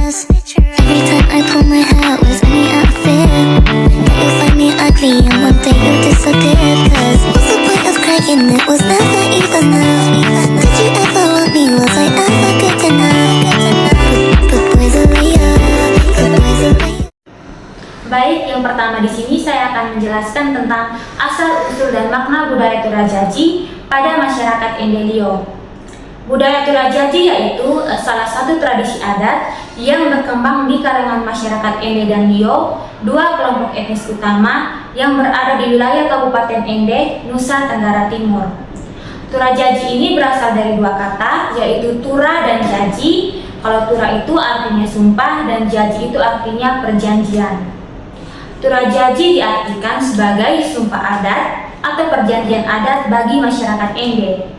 ass. Every time I pull my hair was any outfit. But you find me ugly and one day you disappear. Cause what's the point of crying? It was never even enough. Did you ever want me? Was I ever good enough? Good boys are layup. Good boys are layup. Baik, yang pertama di sini saya akan menjelaskan tentang asal usul dan makna budaya Torajaji pada masyarakat Endelio. Budaya Torajaji yaitu salah satu tradisi adat yang berkembang di kalangan masyarakat Ende dan Lio, dua kelompok etnis utama yang berada di wilayah Kabupaten Ende, Nusa Tenggara Timur. Torajaji ini berasal dari dua kata, yaitu tura dan jaji. Kalau tura itu artinya sumpah dan jaji itu artinya perjanjian. Torajaji diartikan sebagai sumpah adat atau perjanjian adat bagi masyarakat Ende.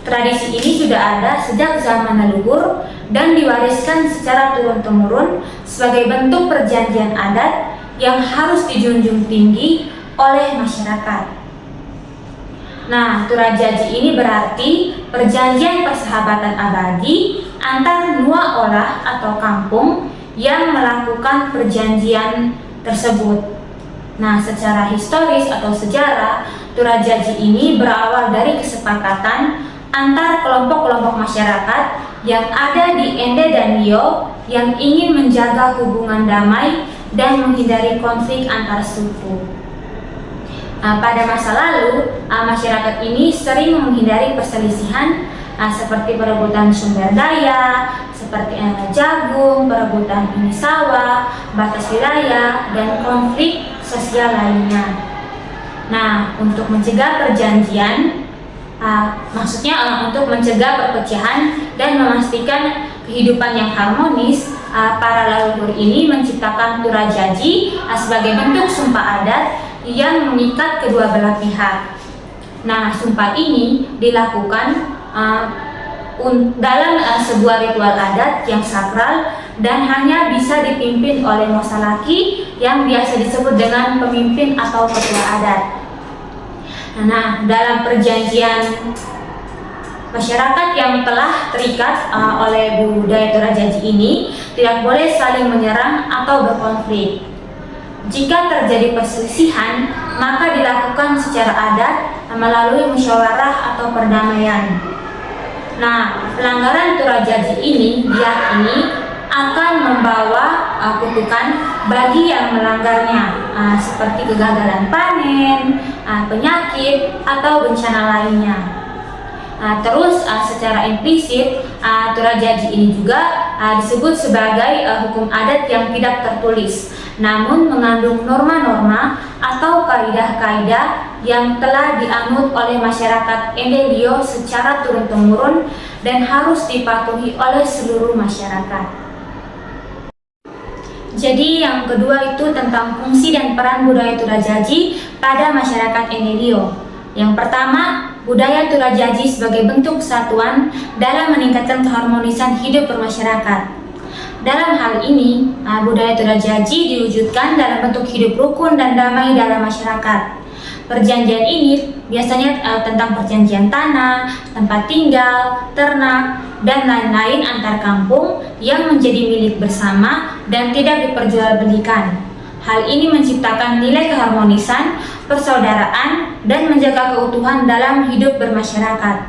Tradisi ini sudah ada sejak zaman leluhur dan diwariskan secara turun-temurun sebagai bentuk perjanjian adat yang harus dijunjung tinggi oleh masyarakat. Nah, Torajaji ini berarti perjanjian persahabatan abadi antar dua olah atau kampung yang melakukan perjanjian tersebut. Nah, secara historis atau sejarah, Torajaji ini berawal dari kesepakatan antar kelompok-kelompok masyarakat yang ada di Ende dan Lio yang ingin menjaga hubungan damai dan menghindari konflik antar suku. Nah, pada masa lalu, masyarakat ini sering menghindari perselisihan seperti perebutan sumber daya, seperti jagung, perebutan ini sawah, batas wilayah, dan konflik sosial lainnya. Nah, untuk mencegah perjanjian, untuk mencegah perpecahan dan memastikan kehidupan yang harmonis, para leluhur ini menciptakan Torajaji sebagai bentuk sumpah adat yang mengikat kedua belah pihak. Nah, sumpah ini dilakukan dalam sebuah ritual adat yang sakral dan hanya bisa dipimpin oleh mosalaki yang biasa disebut dengan pemimpin atau ketua adat. Nah, dalam perjanjian masyarakat yang telah terikat oleh budaya Torajaji ini tidak boleh saling menyerang atau berkonflik. Jika terjadi perselisihan, maka dilakukan secara adat melalui musyawarah atau perdamaian. Nah, pelanggaran Torajaji ini diyakini akan membawa kutukan bagi yang melanggarnya, seperti kegagalan panen, penyakit, atau bencana lainnya. Terus secara implisit, Torajaji ini juga disebut sebagai hukum adat yang tidak tertulis, namun mengandung norma-norma atau kaidah-kaidah yang telah dianut oleh masyarakat Ende Lio secara turun-temurun dan harus dipatuhi oleh seluruh masyarakat. Jadi yang kedua itu tentang fungsi dan peran budaya Torajaji pada masyarakat Ende Lio. Yang pertama, budaya Torajaji sebagai bentuk kesatuan dalam meningkatkan keharmonisan hidup bermasyarakat. Dalam hal ini, budaya Torajaji diwujudkan dalam bentuk hidup rukun dan damai dalam masyarakat. Perjanjian ini biasanya tentang perjanjian tanah, tempat tinggal, ternak, dan lain-lain antar kampung yang menjadi milik bersama dan tidak diperjualbelikan. Hal ini menciptakan nilai keharmonisan, persaudaraan, dan menjaga keutuhan dalam hidup bermasyarakat.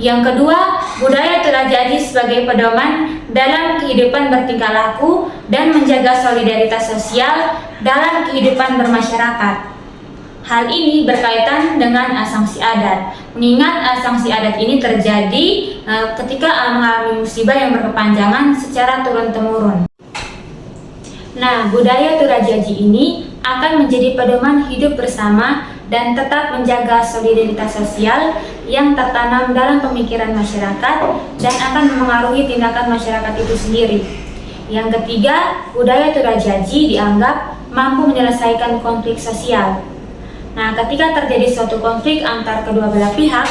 Yang kedua, budaya Torajaji sebagai pedoman dalam kehidupan bertingkah laku dan menjaga solidaritas sosial dalam kehidupan bermasyarakat. Hal ini berkaitan dengan sanksi adat. Mengingat sanksi adat ini terjadi ketika mengalami musibah yang berkepanjangan secara turun-temurun. Nah, budaya Torajaji ini akan menjadi pedoman hidup bersama dan tetap menjaga solidaritas sosial yang tertanam dalam pemikiran masyarakat dan akan memengaruhi tindakan masyarakat itu sendiri. Yang ketiga, budaya Torajaji dianggap mampu menyelesaikan konflik sosial. Nah, ketika terjadi suatu konflik antar kedua belah pihak,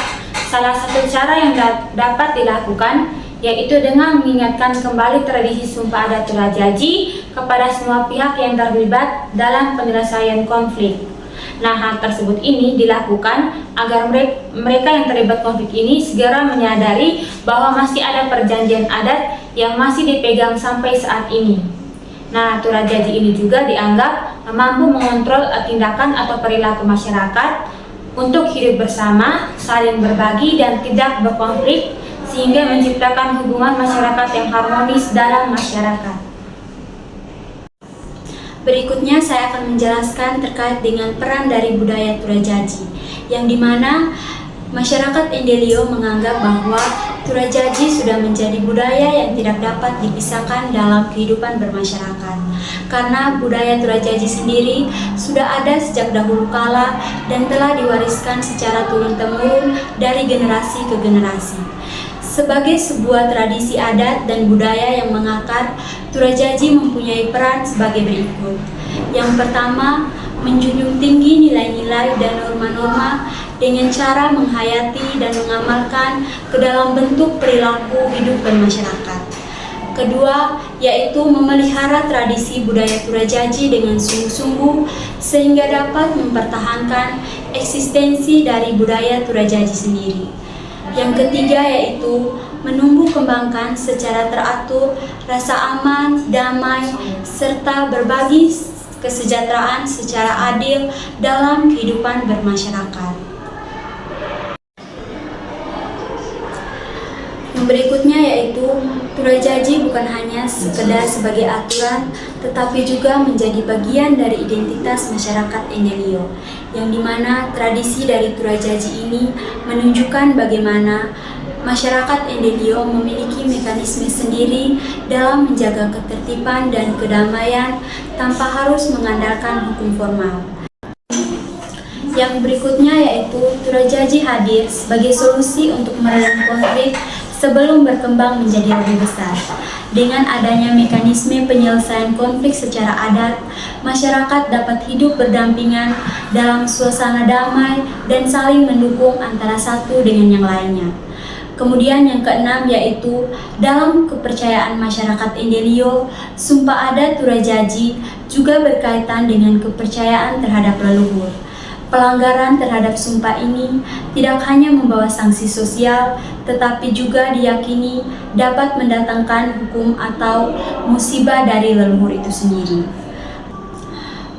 salah satu cara yang dapat dilakukan yaitu dengan mengingatkan kembali tradisi sumpah adat Torajaji kepada semua pihak yang terlibat dalam penyelesaian konflik. Nah, hal tersebut ini dilakukan agar mereka yang terlibat konflik ini segera menyadari bahwa masih ada perjanjian adat yang masih dipegang sampai saat ini. Nah, Turajaji ini juga dianggap mampu mengontrol tindakan atau perilaku masyarakat untuk hidup bersama, saling berbagi, dan tidak berkonflik, sehingga menciptakan hubungan masyarakat yang harmonis dalam masyarakat. Berikutnya saya akan menjelaskan terkait dengan peran dari budaya Turajaji, yang dimana masyarakat Endelio menganggap bahwa Turajaji sudah menjadi budaya yang tidak dapat dipisahkan dalam kehidupan bermasyarakat. Karena budaya Turajaji sendiri sudah ada sejak dahulu kala dan telah diwariskan secara turun-temurun dari generasi ke generasi. Sebagai sebuah tradisi adat dan budaya yang mengakar, Turajaji mempunyai peran sebagai berikut. Yang pertama, menjunjung tinggi nilai-nilai dan norma-norma dengan cara menghayati dan mengamalkan ke dalam bentuk perilaku hidup bermasyarakat. Kedua, yaitu memelihara tradisi budaya Turajaji dengan sungguh-sungguh sehingga dapat mempertahankan eksistensi dari budaya Turajaji sendiri. Yang ketiga yaitu menumbuh kembangkan secara teratur rasa aman, damai, serta berbagi kesejahteraan secara adil dalam kehidupan bermasyarakat. Yang berikutnya yaitu Turajaji bukan hanya sekedar sebagai aturan, tetapi juga menjadi bagian dari identitas masyarakat Endelio, yang dimana tradisi dari Turajaji ini menunjukkan bagaimana masyarakat Endelio memiliki mekanisme sendiri dalam menjaga ketertiban dan kedamaian tanpa harus mengandalkan hukum formal. Yang berikutnya yaitu Turajaji hadir sebagai solusi untuk meredam konflik sebelum berkembang menjadi lebih besar. Dengan adanya mekanisme penyelesaian konflik secara adat, masyarakat dapat hidup berdampingan dalam suasana damai dan saling mendukung antara satu dengan yang lainnya. Kemudian yang keenam yaitu dalam kepercayaan masyarakat Endelio, sumpah adat Turajaji juga berkaitan dengan kepercayaan terhadap leluhur. Pelanggaran terhadap sumpah ini tidak hanya membawa sanksi sosial, tetapi juga diyakini dapat mendatangkan hukum atau musibah dari leluhur itu sendiri.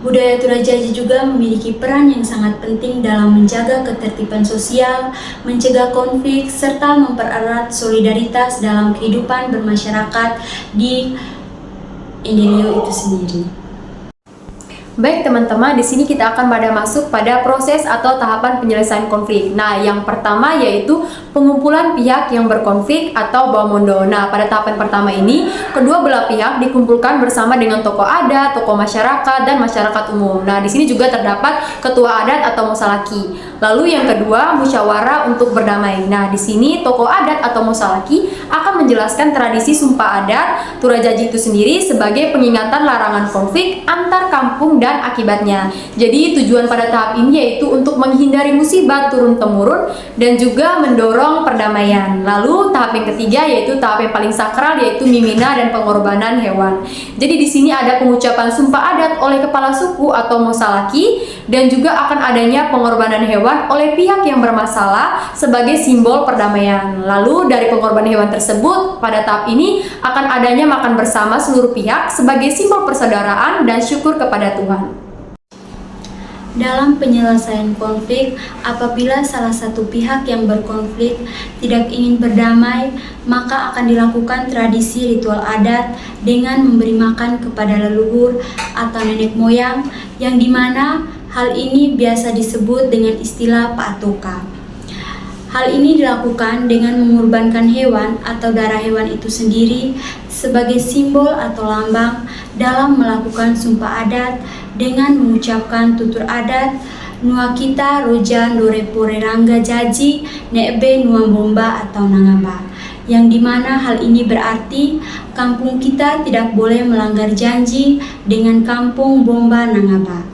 Budaya Turajaji juga memiliki peran yang sangat penting dalam menjaga ketertiban sosial, mencegah konflik, serta mempererat solidaritas dalam kehidupan bermasyarakat di Endelio itu sendiri. Baik teman-teman, di sini kita akan masuk pada proses atau tahapan penyelesaian konflik. Nah, yang pertama yaitu pengumpulan pihak yang berkonflik atau bawamondo. Nah, pada tahapan pertama ini, kedua belah pihak dikumpulkan bersama dengan tokoh adat, tokoh masyarakat, dan masyarakat umum. Nah, di sini juga terdapat ketua adat atau musalaki. Lalu yang kedua, musyawarah untuk berdamai. Nah, di sini tokoh adat atau musalaki akan menjelaskan tradisi sumpah adat Turajaji itu sendiri sebagai pengingatan larangan konflik antar kampung dan akibatnya. Jadi tujuan pada tahap ini yaitu untuk menghindari musibah turun-temurun dan juga mendorong perdamaian. Lalu tahap yang ketiga yaitu tahap yang paling sakral yaitu mimina dan pengorbanan hewan. Jadi di sini ada pengucapan sumpah adat oleh kepala suku atau musalaki dan juga akan adanya pengorbanan hewan oleh pihak yang bermasalah sebagai simbol perdamaian. Lalu dari pengorbanan hewan tersebut pada tahap ini akan adanya makan bersama seluruh pihak sebagai simbol persaudaraan dan syukur kepada Tuhan. Dalam penyelesaian konflik, apabila salah satu pihak yang berkonflik tidak ingin berdamai, maka akan dilakukan tradisi ritual adat dengan memberi makan kepada leluhur atau nenek moyang, yang dimana hal ini biasa disebut dengan istilah Paatoka. Hal ini dilakukan dengan mengorbankan hewan atau darah hewan itu sendiri sebagai simbol atau lambang dalam melakukan sumpah adat dengan mengucapkan tutur adat Nua kita roja ndorepore rangga jaji nebe nua bomba atau nangaba, yang dimana hal ini berarti kampung kita tidak boleh melanggar janji dengan kampung bomba nangaba.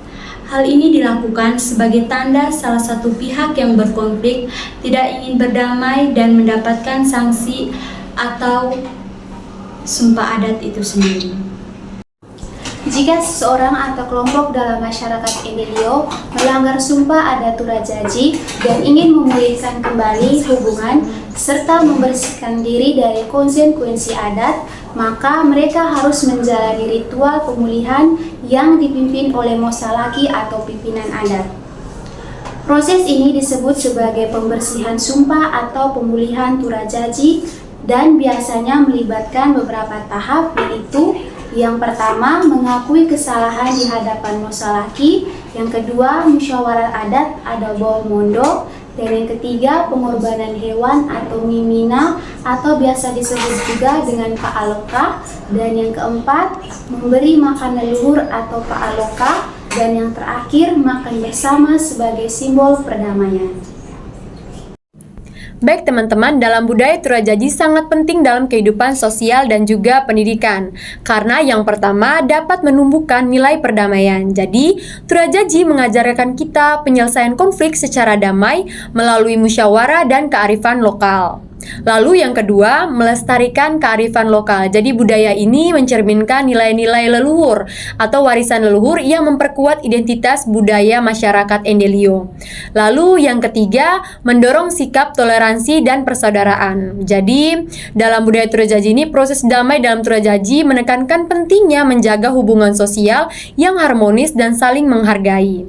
Hal ini dilakukan sebagai tanda salah satu pihak yang berkonflik tidak ingin berdamai dan mendapatkan sanksi atau sumpah adat itu sendiri. Jika seseorang atau kelompok dalam masyarakat Endelio melanggar sumpah adat Turajaji dan ingin memulihkan kembali hubungan serta membersihkan diri dari konsekuensi adat, maka mereka harus menjalani ritual pemulihan yang dipimpin oleh Mosalaki atau pimpinan adat. Proses ini disebut sebagai pembersihan sumpah atau pemulihan Turajaji dan biasanya melibatkan beberapa tahap, yaitu yang pertama, mengakui kesalahan di hadapan Mosalaki. Yang kedua, musyawarah adat atau Bawamondo. Dan yang ketiga, pengorbanan hewan atau mimina atau biasa disebut juga dengan Paaloka. Dan yang keempat, memberi makan leluhur atau Paaloka. Dan yang terakhir, makan bersama sebagai simbol perdamaian. Baik teman-teman, dalam budaya Turajaji sangat penting dalam kehidupan sosial dan juga pendidikan. Karena yang pertama dapat menumbuhkan nilai perdamaian. Jadi, Turajaji mengajarkan kita penyelesaian konflik secara damai melalui musyawarah dan kearifan lokal. Lalu yang kedua, melestarikan kearifan lokal. Jadi budaya ini mencerminkan nilai-nilai leluhur atau warisan leluhur yang memperkuat identitas budaya masyarakat Endelio. Lalu yang ketiga, mendorong sikap toleransi dan persaudaraan. Jadi dalam budaya Turajaji ini, proses damai dalam Turajaji menekankan pentingnya menjaga hubungan sosial yang harmonis dan saling menghargai.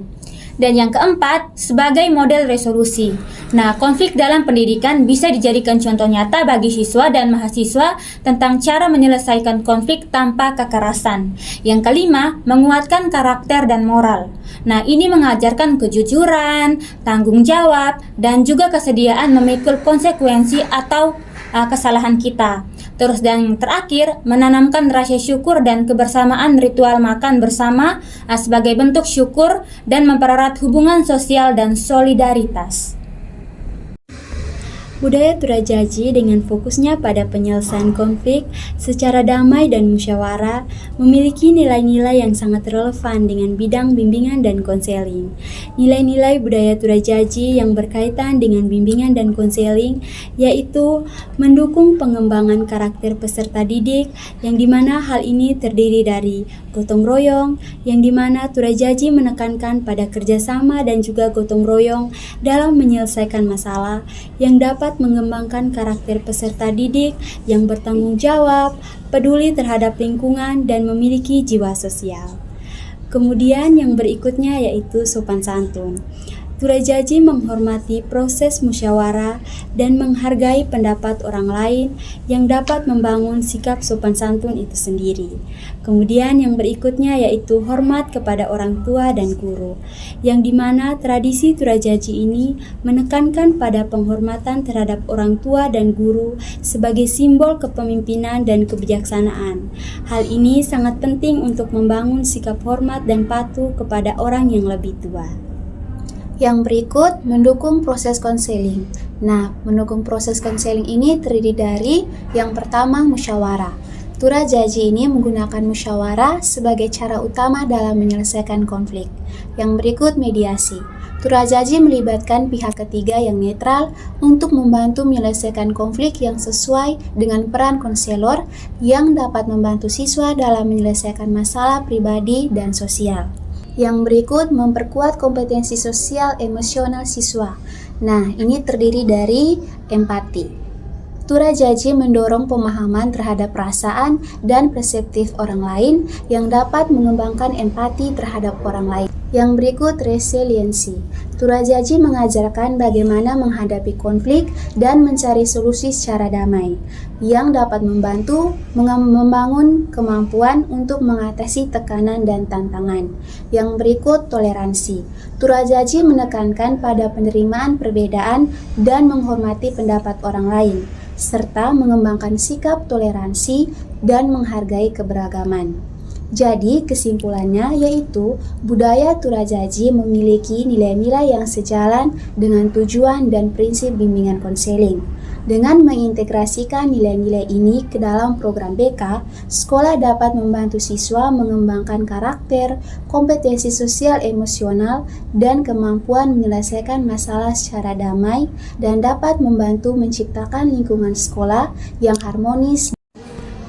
Dan yang keempat, sebagai model resolusi. Nah, konflik dalam pendidikan bisa dijadikan contoh nyata bagi siswa dan mahasiswa tentang cara menyelesaikan konflik tanpa kekerasan. Yang kelima, menguatkan karakter dan moral. Nah, ini mengajarkan kejujuran, tanggung jawab, dan juga kesediaan memikul konsekuensi atau kesalahan kita. Terus dan yang terakhir, menanamkan rasa syukur dan kebersamaan ritual makan bersama sebagai bentuk syukur dan mempererat hubungan sosial dan solidaritas. Budaya Turajaji dengan fokusnya pada penyelesaian konflik secara damai dan musyawarah memiliki nilai-nilai yang sangat relevan dengan bidang bimbingan dan konseling. Nilai-nilai budaya Turajaji yang berkaitan dengan bimbingan dan konseling yaitu mendukung pengembangan karakter peserta didik, yang dimana hal ini terdiri dari gotong royong, yang dimana Turajaji menekankan pada kerjasama dan juga gotong royong dalam menyelesaikan masalah, yang dapat mengembangkan karakter peserta didik yang bertanggung jawab, peduli terhadap lingkungan, dan memiliki jiwa sosial. Kemudian yang berikutnya yaitu sopan santun. Turajaji menghormati proses musyawarah dan menghargai pendapat orang lain yang dapat membangun sikap sopan santun itu sendiri. Kemudian yang berikutnya yaitu hormat kepada orang tua dan guru, yang dimana tradisi Turajaji ini menekankan pada penghormatan terhadap orang tua dan guru sebagai simbol kepemimpinan dan kebijaksanaan. Hal ini sangat penting untuk membangun sikap hormat dan patuh kepada orang yang lebih tua. Yang berikut, mendukung proses konseling. Nah, mendukung proses konseling ini terdiri dari yang pertama, musyawarah. Turajaji ini menggunakan musyawarah sebagai cara utama dalam menyelesaikan konflik. Yang berikut, mediasi. Turajaji melibatkan pihak ketiga yang netral untuk membantu menyelesaikan konflik yang sesuai dengan peran konselor yang dapat membantu siswa dalam menyelesaikan masalah pribadi dan sosial. Yang berikut, memperkuat kompetensi sosial emosional siswa. Nah, ini terdiri dari empati. Turajaji mendorong pemahaman terhadap perasaan dan perseptif orang lain yang dapat mengembangkan empati terhadap orang lain. Yang berikut, resiliensi. Turajaji mengajarkan bagaimana menghadapi konflik dan mencari solusi secara damai, yang dapat membantu membangun kemampuan untuk mengatasi tekanan dan tantangan. Yang berikut, toleransi. Turajaji menekankan pada penerimaan perbedaan dan menghormati pendapat orang lain, serta mengembangkan sikap toleransi dan menghargai keberagaman. Jadi, kesimpulannya yaitu budaya Turajaji memiliki nilai-nilai yang sejalan dengan tujuan dan prinsip bimbingan konseling. Dengan mengintegrasikan nilai-nilai ini ke dalam program BK, sekolah dapat membantu siswa mengembangkan karakter, kompetensi sosial emosional, dan kemampuan menyelesaikan masalah secara damai, dan dapat membantu menciptakan lingkungan sekolah yang harmonis.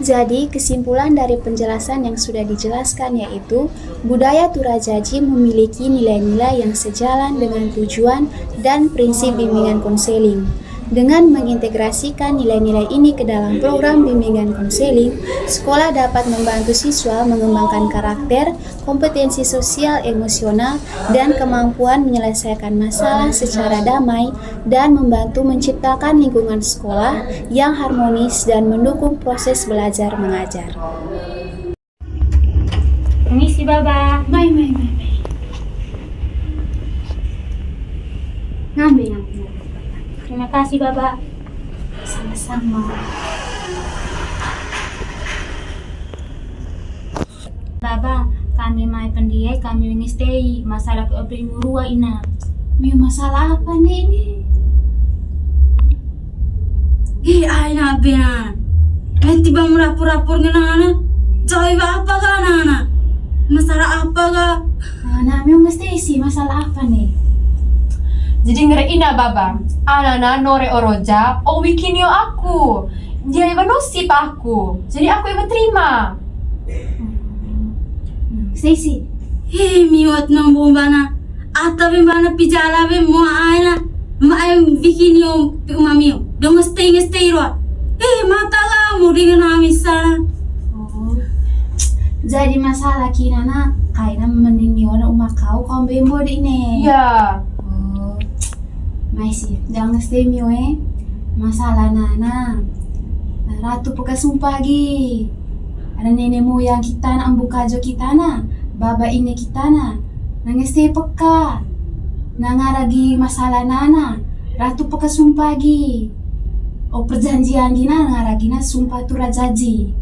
Jadi, kesimpulan dari penjelasan yang sudah dijelaskan yaitu budaya Turajaji memiliki nilai-nilai yang sejalan dengan tujuan dan prinsip bimbingan konseling. Dengan mengintegrasikan nilai-nilai ini ke dalam program bimbingan konseling, sekolah dapat membantu siswa mengembangkan karakter, kompetensi sosial emosional, dan kemampuan menyelesaikan masalah secara damai dan membantu menciptakan lingkungan sekolah yang harmonis dan mendukung proses belajar mengajar. Permisi, Baba. Mai. Ngambil. Terima kasih, Baba. Sama-sama. Baba, kami mai pendiai, kami ingin stay. Masalah ke murua ina. Miu masalah apa nih ini? Ay nabe na. Tiba merapur-rapur ngenana. Joy apa ka nana? Masalah apa ka? Nah, miu mesti isi masalah apa nih? Jadi ngereina baba, anana nore oroja, o wikinio aku. Dia iba nosip aku, jadi aku iba terima. Stacy, Miwat nang bumbana. Ata bimbana pijala be mo aina. Maem bikinyo umamio. Dong stay ro. Mata ka mo ringan amisa. jadi masalah kinana kaina mending yona umakau kau bembo di ini. Ya, Mai sih, jangan stay miu masalah nana. Ratu peka sumpah gi. Ada nenek moyang kita na ambu kajo kita na, baba ini kita na. Nangis stay peka. Nangaragi masalah nana. Ratu peka sumpah gi. O perjanjian gina nangaragi na sumpah Turajaji.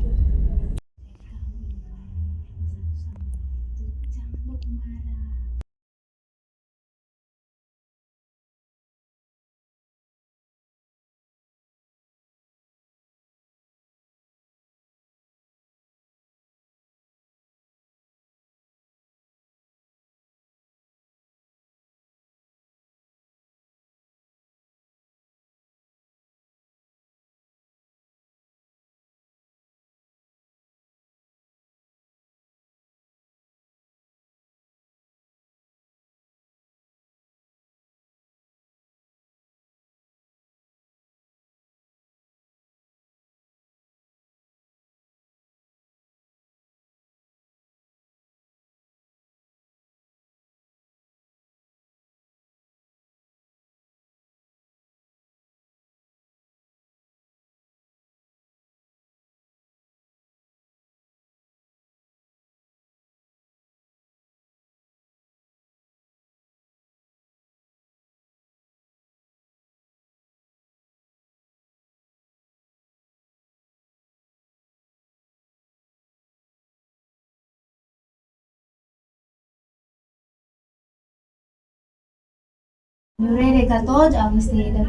Nyure gato jangan stay na.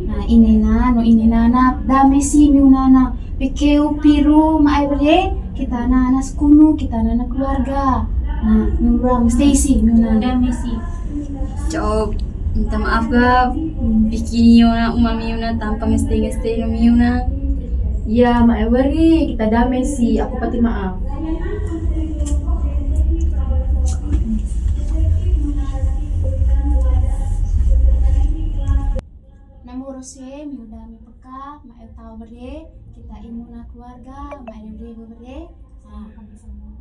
Nah ini no ini nana dame si miu nana pekeu piru maai berde kita nana sekunu kita nana keluarga. Nah miu Stacy miu nana. Udah, Misi. Coba minta maaf ga bikinyo na umamio na tanpa ngestay no mio na. ya mak beri kita damai sih, aku pati maaf. Namuruse miu dame peka maai tahu berde kita imuna keluarga maai berde. Nah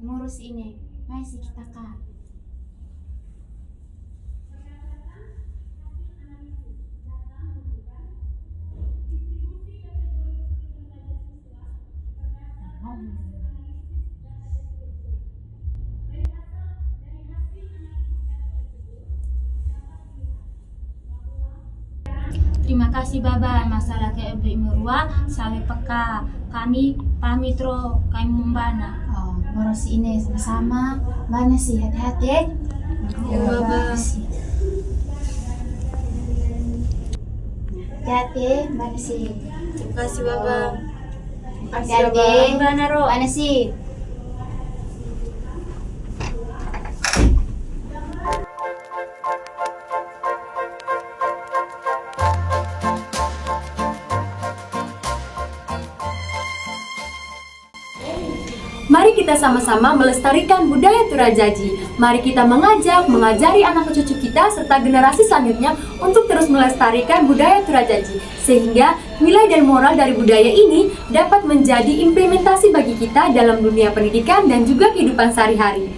ngurus ini maai si kita kak. Terima kasih Baba, masalah ke murua sampai peka. Kami pamit ro, kami membana. Oh, ngurus ini sama-sama. Mana sih hati-hati ya. Baba. Hati-hati, mana sih. Terima kasih Baba. Hati-hati. Membana ro. Mana sih. kita sama-sama melestarikan budaya Turajaji. Mari kita mengajari anak cucu kita serta generasi selanjutnya untuk terus melestarikan budaya Turajaji, sehingga nilai dan moral dari budaya ini dapat menjadi implementasi bagi kita dalam dunia pendidikan dan juga kehidupan sehari-hari.